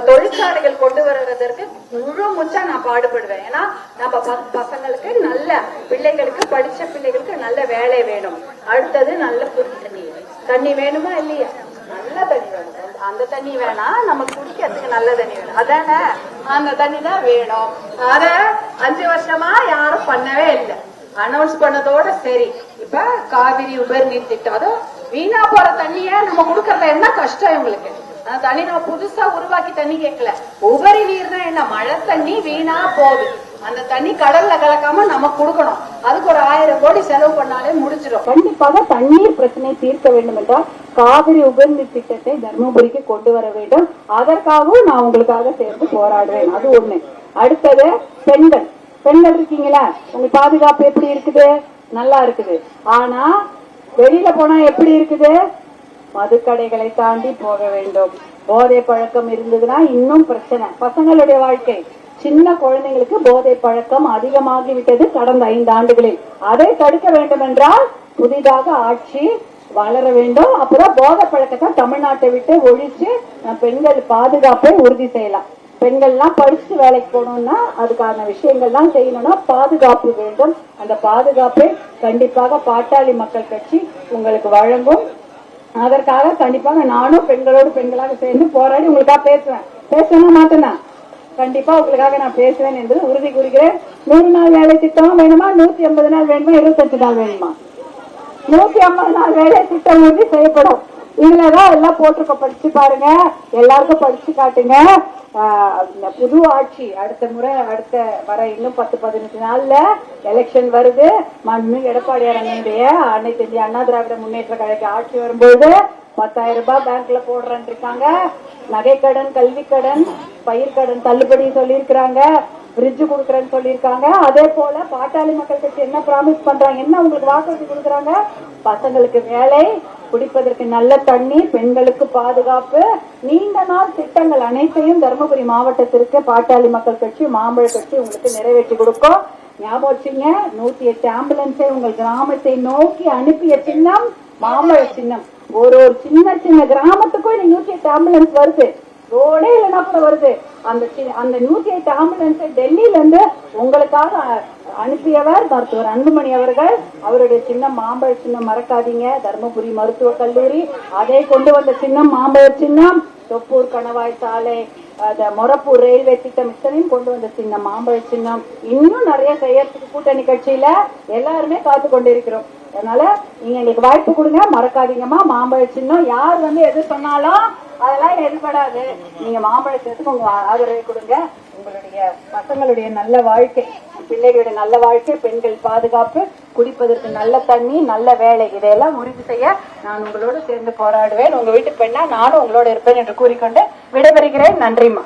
தொழிற்சாலைகள் கொண்டு வருவதற்கு முழு முச்சா நான் பாடுபடுவேன். ஏன்னா நம்ம பசங்களுக்கு நல்ல பிள்ளைகளுக்கு படிச்ச பிள்ளைகளுக்கு நல்ல வேலை வேணும். அடுத்தது நல்ல தண்ணி வேணுமா இல்லையா? நல்ல தண்ணி வேணும். அந்த தண்ணி வேணா நமக்கு குடிக்கிறதுக்கு நல்ல தண்ணி வேணும். அதானே, அந்த தண்ணி தான் வேணும். அத 5 வருஷமா யாரும் பண்ணவே இல்லை. அனௌன்ஸ் பண்ணதோட சரி. இப்ப காவிரி உபரி நீர் திட்டம், அதுவும் வீணா போற தண்ணிய நம்ம கொடுக்கறதுல என்ன கஷ்டம் இவங்களுக்கு? அந்த தண்ணி நம்ம புதுசா உருவாக்கி தண்ணி கேட்கல. உபரி நீர்னா என்ன? மழை தண்ணி வீணா போகுது. அந்த தண்ணி கடல்ல கலக்காம நம்ம கொடுக்கணும். அதுக்கு ஒரு 1000 கோடி செலவு பண்ணாலே முடிச்சிடும். கண்டிப்பாக தண்ணீர் பிரச்சனையை தீர்க்க வேண்டும் என்றால் காவிரி உபரிநீர் திட்டத்தை தர்மபுரிக்கு கொண்டு வர வேண்டும். அதற்காகவும் நான் உங்களுக்காக சேர்ந்து போராடுவேன். அது ஒண்ணு. அடுத்தது பெண்கள் இருக்கீங்களா? உங்க பாதுகாப்பு எப்படி இருக்குது? நல்லா இருக்குது. ஆனா வெளியில போனா எப்படி இருக்குது? மதுக்கடைகளை தாண்டி போக வேண்டும். போதை பழக்கம் இருந்ததுன்னா இன்னும் பிரச்சனை. பசங்களுடைய வாழ்க்கை, சின்ன குழந்தைங்களுக்கு போதை பழக்கம் அதிகமாகிவிட்டது கடந்த 5 ஆண்டுகளில். அதை தடுக்க வேண்டும் என்றால் புதிதாக ஆட்சி வளர வேண்டும். அப்பதான் போதை பழக்கத்தை தமிழ்நாட்டை விட்டு ஒழிச்சு பெண்கள் பாதுகாப்பை உறுதி செய்யலாம். பெண்கள்லாம் படிச்சுட்டு வேலைக்கு போகணும்னா அதுக்கான விஷயங்கள்லாம் செய்யணும்னா பாதுகாப்பு வேண்டும். அந்த பாதுகாப்பை கண்டிப்பாக பாட்டாளி மக்கள் கட்சி உங்களுக்கு வழங்கும். அதற்காக கண்டிப்பாக நானும் பெண்களோடு பெண்களாக சேர்ந்து போராடி உங்களுக்காக பேசுவேன் மாட்டேன்னா கண்டிப்பா உங்களுக்காக நான் பேசுவேன் என்பது உறுதி கூறுகிறேன். 100 நாள் வேலை திட்டம் வேணுமா? 150 நாள் வேணுமா? 25 நாள் வேணுமா? 150 நாள் வேலை திட்டம் உறுதி செய்யப்படும். இதுலதான் எல்லாம் போட்டிருக்க. படிச்சு பாருங்க, எல்லாருக்கும் படிச்சு காட்டுங்க. புது ஆட்சி அடுத்த வர இன்னும் 10-15 நாள்ல எலெக்ஷன் வருது. எடப்பாடியார் அண்ணனுடைய அனைத்து இந்திய அண்ணா திராவிட முன்னேற்ற கழக ஆட்சி வரும்போது 10,000 ரூபாய் பேங்க்ல போடுறேன்னு இருக்காங்க. நகைக்கடன், கல்விக்கடன், பயிர்கடன் தள்ளுபடி சொல்லியிருக்கிறாங்க. பிரிட்ஜ் கொடுக்கறேன்னு சொல்லியிருக்காங்க. அதே போல பாட்டாளி மக்கள் கட்சி என்ன ப்ராமிஸ் பண்றாங்க? என்ன உங்களுக்கு வாக்குறுதி கொடுக்கறாங்க? பசங்களுக்கு வேலை, குடிப்பதற்கு நல்ல தண்ணி, பெண்களுக்கு பாதுகாப்பு, நீண்ட நாள் திட்டங்கள் அனைத்தையும் தருமபுரி மாவட்டத்திற்கு பாட்டாளி மக்கள் கட்சி, மாம்பழ கட்சி உங்களுக்கு நிறைவேற்றி கொடுக்கும். ஞாபகம் வச்சுங்க, 108 ஆம்புலன்ஸை உங்கள் கிராமத்தை நோக்கி அனுப்பிய சின்னம் மாம்பழ சின்னம். ஒரு சின்ன கிராமத்துக்கும் 108 ஆம்புலன்ஸ் வருது. ரோடே இல்லைன்னா கூட வருது. அந்த 108 ஆம்புலன்ஸை டெல்லியில இருந்து உங்களுக்காக அனுப்பியவர் மருத்துவர் அன்புமணி அவர்கள். அவருடைய சின்னம் மாம்பழ சின்னம், மறக்காதீங்க. தர்மபுரி மருத்துவக் கல்லூரி அதை கொண்டு வந்த சின்னம் மாம்பழ சின்னம். தொப்பூர் கணவாய் சாலை, மொரப்பூர் ரயில்வே திட்டம் இத்தனையும் கொண்டு வந்த சின்னம் மாம்பழ சின்னம். இன்னும் நிறைய செய்யறதுக்கு கூட்டணி கட்சியில எல்லாருமே காத்து கொண்டிருக்கிறோம். அதனால நீங்க எங்களுக்கு வாய்ப்பு கொடுங்க, மறக்காதீங்கம்மா. மாம்பழ சின்னம் யார் எது பண்ணாலும் அதெல்லாம் எதிர்படாது. நீங்க மாம்பழ சின்னத்துக்கு உங்க ஆதரவை கொடுங்க. உங்களுடைய பசங்களுடைய நல்ல வாழ்க்கை, பிள்ளைகளுடைய நல்ல வாழ்க்கை, பெண்கள் பாதுகாப்பு, குடிப்பதற்கு நல்ல தண்ணி, நல்ல வேலை, இதையெல்லாம் உறுதி செய்ய நான் உங்களோடு சேர்ந்து போராடுவேன். உங்க வீட்டு பெண்ணா நானும் உங்களோட இருப்பேன் என்று கூறிக்கொண்டு விடைபெறுகிறேன். நன்றிமா.